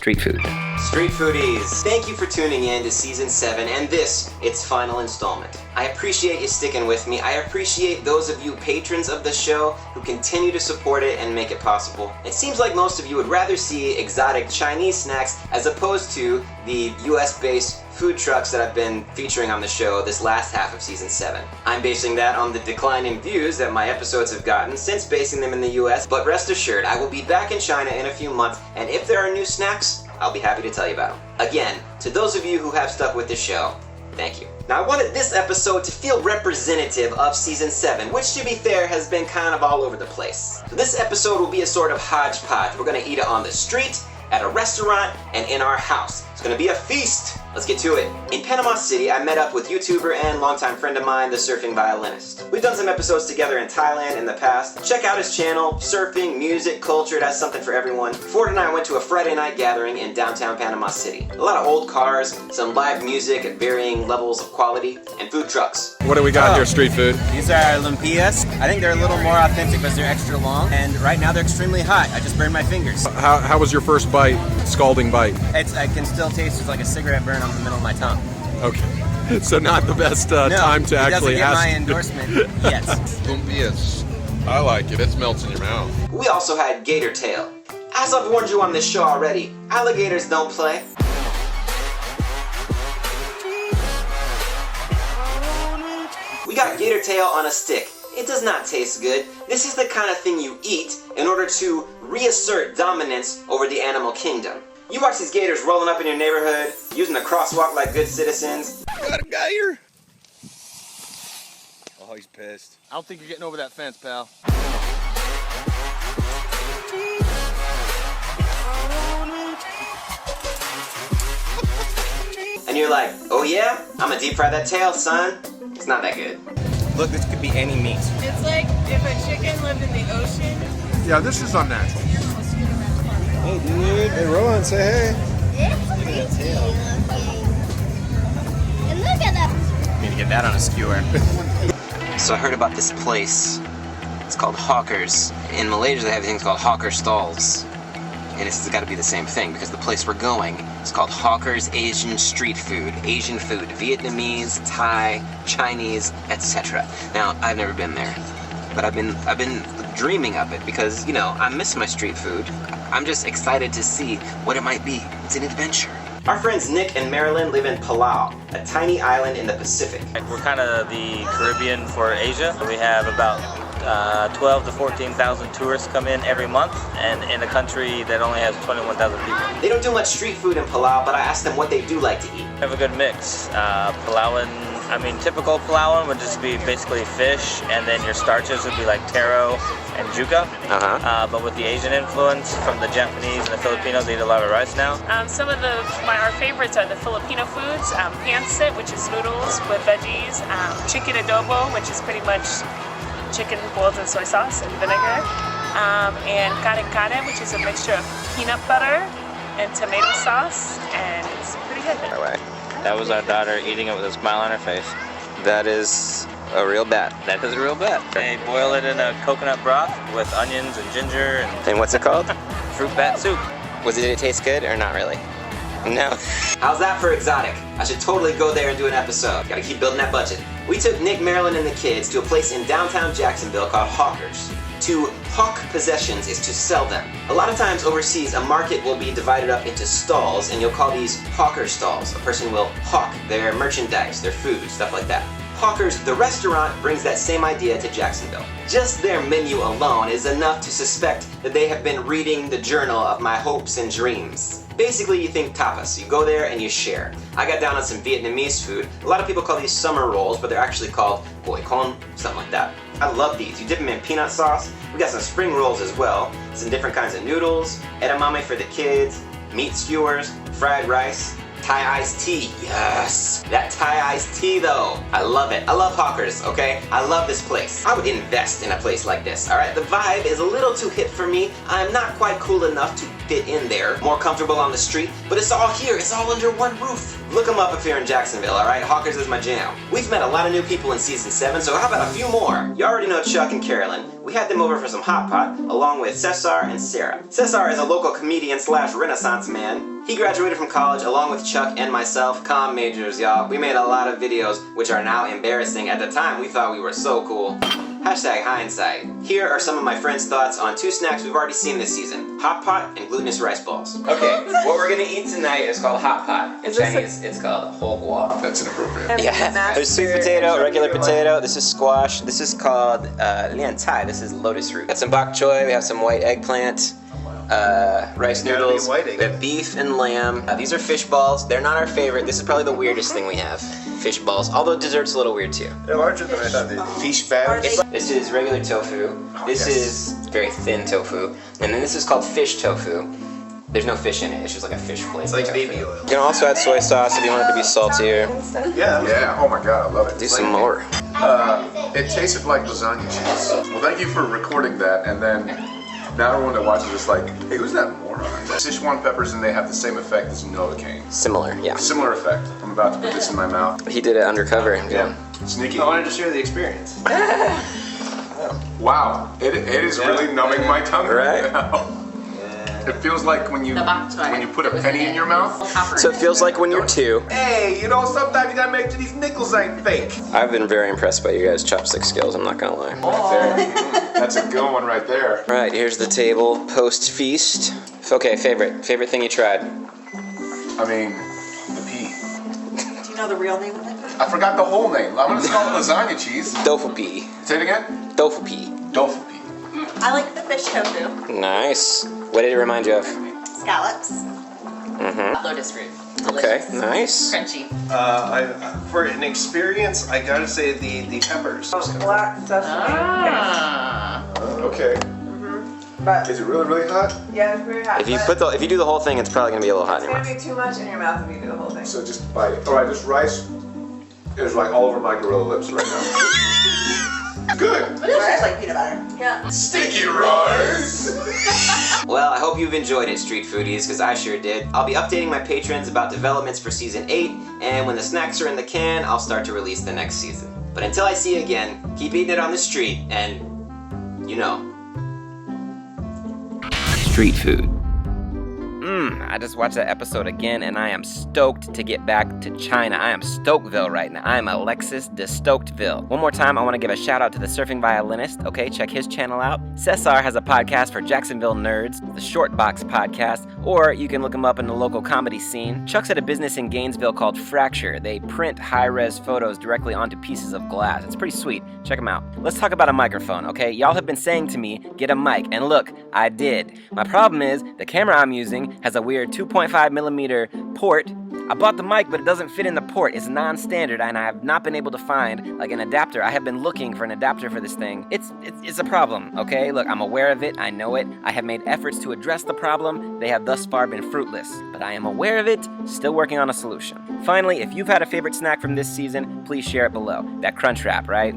street food. Street foodies, thank you for tuning in to season 7 and this, its final installment. I appreciate you sticking with me. I appreciate those of you patrons of the show who continue to support it and make it possible. It seems like most of you would rather see exotic Chinese snacks as opposed to the US-based food trucks that I've been featuring on the show this last half of season 7. I'm basing that on the decline in views that my episodes have gotten since basing them in the US, but rest assured, I will be back in China in a few months, and if there are new snacks, I'll be happy to tell you about them. Again, to those of you who have stuck with the show, thank you. Now I wanted this episode to feel representative of season 7, which to be fair has been kind of all over the place. So this episode will be a sort of hodgepodge. We're gonna eat it on the street, at a restaurant, and in our house. It's gonna be a feast. Let's get to it. In Panama City, I met up with YouTuber and longtime friend of mine, the surfing violinist. We've done some episodes together in Thailand in the past. Check out his channel, surfing, music, culture, it has something for everyone. Ford and I went to a Friday night gathering in downtown Panama City. A lot of old cars, some live music at varying levels of quality, and food trucks. What do we got here, street food? These are lumpias. I think they're a little more authentic because they're extra long, and right now they're extremely hot. I just burned my fingers. How was your first bite, scalding bite? I can still taste it's like a cigarette burn on the middle of my tongue. Okay, so not the best time to actually ask. No, he doesn't get my endorsement yet. Lumpias. I like it. It melts in your mouth. We also had Gator Tail. As I've warned you on this show already, alligators don't play. We got Gator Tail on a stick. It does not taste good. This is the kind of thing you eat in order to reassert dominance over the animal kingdom. You watch these gators rolling up in your neighborhood, using the crosswalk like good citizens. Got a gator. Oh, he's pissed. I don't think you're getting over that fence, pal. And you're like, oh yeah? I'ma deep fry that tail, son. It's not that good. Look, this could be any meat. It's like if a chicken lived in the ocean. Yeah, this is unnatural. Hey, dude. Hey, Rowan, say hey. Look at that tail. And look at that. Need to get that on a skewer. So I heard about this place. It's called Hawkers. In Malaysia, they have things called hawker stalls. And it's got to be the same thing because the place we're going is called Hawkers Asian Street Food. Asian food, Vietnamese, Thai, Chinese, etc. Now, I've never been there, but I've been dreaming of it because, you know, I miss my street food. I'm just excited to see what it might be. It's an adventure. Our friends Nick and Marilyn live in Palau, a tiny island in the Pacific. We're kind of the Caribbean for Asia. We have about 12 to 14,000 tourists come in every month, and in a country that only has 21,000 people. They don't do much street food in Palau, but I asked them what they do like to eat. We have a good mix. Palauan, typical Palauan would just be basically fish, and then your starches would be like taro and juca. But with the Asian influence from the Japanese and the Filipinos, they eat a lot of rice now. Some of our favorites are the Filipino foods, pancit, which is noodles with veggies, chicken adobo, which is pretty much chicken boiled in soy sauce and vinegar, and kare kare, which is a mixture of peanut butter and tomato sauce, and it's pretty good. That was our daughter eating it with a smile on her face. That is a real bat. That is a real bat. They boil it in a coconut broth with onions and ginger And what's it called? fruit bat soup. Did it taste good or not really? No. How's that for exotic? I should totally go there and do an episode. Gotta keep building that budget. We took Nick, Marilyn, and the kids to a place in downtown Jacksonville called Hawkers. To hawk possessions is to sell them. A lot of times overseas, a market will be divided up into stalls, and you'll call these hawker stalls. A person will hawk their merchandise, their food, stuff like that. Hawkers, the restaurant, brings that same idea to Jacksonville. Just their menu alone is enough to suspect that they have been reading the journal of my hopes and dreams. Basically, you think tapas. You go there and you share. I got down on some Vietnamese food. A lot of people call these summer rolls, but they're actually called boi con, something like that. I love these. You dip them in peanut sauce. We got some spring rolls as well. Some different kinds of noodles, edamame for the kids, meat skewers, fried rice, Thai iced tea. Yes! That Thai iced tea though. I love it. I love Hawkers, okay? I love this place. I would invest in a place like this, alright? The vibe is a little too hip for me. I'm not quite cool enough to fit in there. More comfortable on the street, but it's all here. It's all under one roof. Look them up if you're in Jacksonville, alright? Hawkers is my jam. We've met a lot of new people in season 7, so how about a few more? You already know Chuck and Carolyn. we had them over for some hot pot, along with Cesar and Sarah. Cesar is a local comedian slash Renaissance man. He graduated from college along with Chuck and myself, comm majors, y'all. We made a lot of videos, which are now embarrassing. At the time, we thought we were so cool. Hashtag hindsight. Here are some of my friends' thoughts on 2 snacks we've already seen this season. Hot pot and glutinous rice balls. Okay, what we're gonna eat tonight is called hot pot. In Chinese, it's called Huang. That's inappropriate. Yeah, there's sweet potato, regular potato, this is squash, this is called lian cai, this is lotus root. Got some bok choy, we have some white eggplant, rice noodles, we have beef and lamb. These are fish balls, they're not our favorite, this is probably the weirdest thing we have. Fish balls, although dessert's a little weird too. They're larger than I thought they'd be. Fish bags. This is regular tofu, this is very thin tofu, and then this is called fish tofu. There's no fish in it, it's just like a fish flake. It's like baby oil. You can also add soy sauce if you want it to be saltier. Yeah, oh my god, I love it. Do some more. It tasted like lasagna cheese. Well, thank you for recording that, and then now everyone that watches is like, hey, who's that moron? Sichuan peppers, and they have the same effect as Novocaine. Similar, yeah. Similar effect. I'm about to put this in my mouth. He did it undercover, yeah. Sneaky. I wanted to share the experience. Wow, it is really numbing my tongue right now. It feels like when you put a penny in your mouth. So it feels like when you're 2. Hey, you know, sometimes you gotta make sure these nickels ain't fake. I've been very impressed by you guys' chopstick skills, I'm not gonna lie. Right there. That's a good one right there. Right, here's the table, post-feast. Okay, favorite thing you tried? I mean, the pea. Do you know the real name of it? I forgot the whole name. I'm gonna call it lasagna cheese. Tofu pea. Say it again? Tofu pea. Tofu pea. I like the fish tofu. Nice. What did it remind you of? Scallops. Mm-hmm. Lotus root. Okay, nice. Crunchy. For an experience, I gotta say the peppers. Black sesame. Okay. But Is it really, really hot? yeah, it's very hot. If you do the whole thing, it's probably gonna be a little hot in It's your gonna mouth. be too much in your mouth if you do the whole thing. So just bite it. All right, this rice is like all over my gorilla lips right now. Good. But it tastes like peanut butter. Yeah. Sticky rice. Well, I hope you've enjoyed it, street foodies, because I sure did. I'll be updating my patrons about developments for season 8, and when the snacks are in the can, I'll start to release the next season. But until I see you again, keep eating it on the street, and you know. Street food. I just watched that episode again, and I am stoked to get back to China. I am Stokeville right now. I am Alexis de Stokedville. One more time, I want to give a shout out to the surfing violinist. Okay, check his channel out. Cesar has a podcast for Jacksonville nerds, the Short Box Podcast, or you can look him up in the local comedy scene. Chuck's at a business in Gainesville called Fracture. They print high-res photos directly onto pieces of glass. It's pretty sweet. Check him out. Let's talk about a microphone, okay? Y'all have been saying to me, get a mic, and look, I did. My problem is, the camera I'm using has a weird 2.5 millimeter port. I bought the mic, but it doesn't fit in the port. It's non-standard, and I have not been able to find like an adapter. I have been looking for an adapter for this thing. It's a problem, okay? Look, I'm aware of it. I know it. I have made efforts to address the problem. They have thus far been fruitless, but I am aware of it. Still working on a solution. Finally, if you've had a favorite snack from this season, please share it below. That crunch wrap, right?